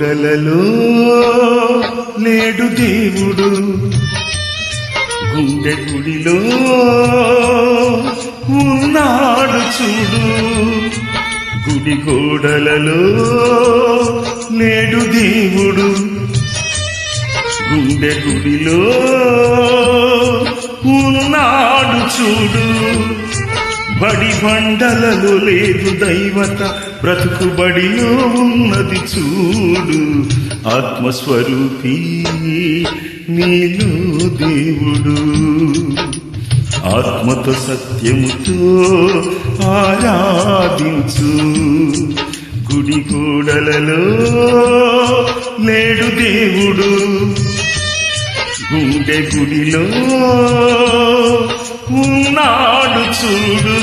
గోడలలో లేడు దేవుడు, గుండె గుడిలో ఉన్నాడు చూడు. గుడి గోడలలో లేడు దేవుడు, గుండె గుడిలో ఉన్నాడు చూడు. బడి బండలలో లేదు దైవత, బ్రతుకు బడిలో ఉన్నది చూడు. ఆత్మస్వరూపి నీలో దేవుడు, ఆత్మతో సత్యముతో ఆరాధించు. గుడి గోడలలో లేడు దేవుడు, గుండె గుడిలో ఉన్నాడు చూడు.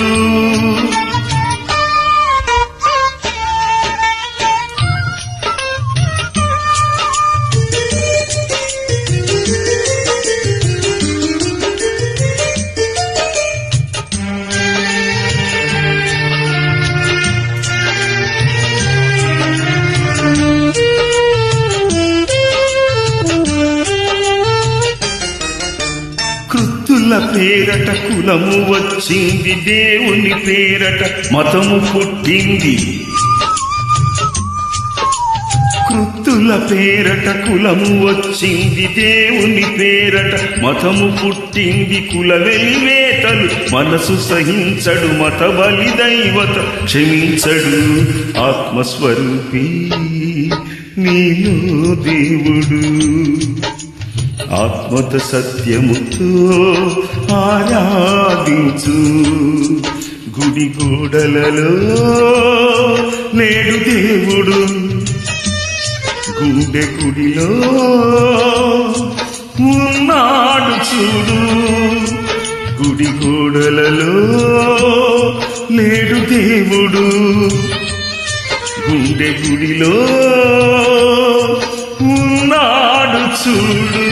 కృత్తుల పేరట కులము వచ్చింది, దేవుని పేరట మతము పుట్టింది. కృత్తుల పేరట కులము వచ్చింది, దేవుని పేరట మతము పుట్టింది. కుల వెలివేతలు మనసు సహించడు, మత బలి దైవత క్షమించడు. ఆత్మస్వరూపి నీలో దేవుడు, ఆత్మత సత్యముతో ఆరాధించు. గుడి గోడలలో నేడు దేవుడు, గుండె గుడిలో ఉన్నాడు చూడు. గుడి గోడలలో నేడు దేవుడు, గుండె గుడిలో ఉన్నాడు చూడు.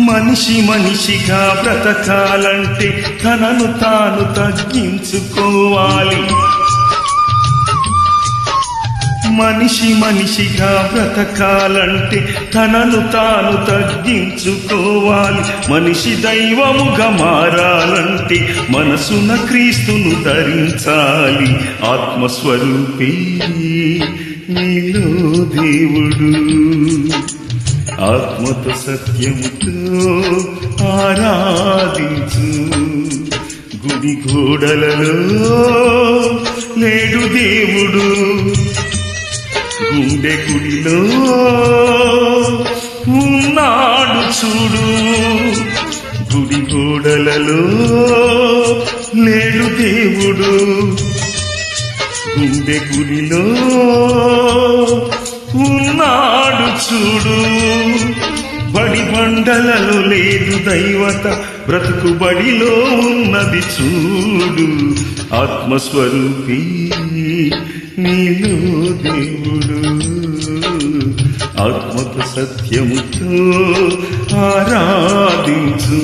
మనిషి మనిషిగా బ్రతకాలంటే తనను తాను తగ్గించుకోవాలి. మనిషి మనిషిగా బ్రతకాలంటే తనను తాను తగ్గించుకోవాలి. మనిషి దైవముగా మారాలంటే మనసున క్రీస్తును ధరించాలి. ఆత్మస్వరూపి నీలో దేవుడు, ఆత్మతో సత్యముతో ఆరాధించు. గుడి గోడలలో లేడు దేవుడు, గుండె గుడిలో ఉన్నాడు చూడు. గుడి గోడలలో లేడు దేవుడు, గుండె గుడిలో ఉన్నాడు చూడు. బడి బండలలో లేదు దైవత, బ్రతుకు బడిలో ఉన్నది చూడు. ఆత్మస్వరూపి నీలో దేవుడు, ఆత్మతో సత్యముతో ఆరాధించు.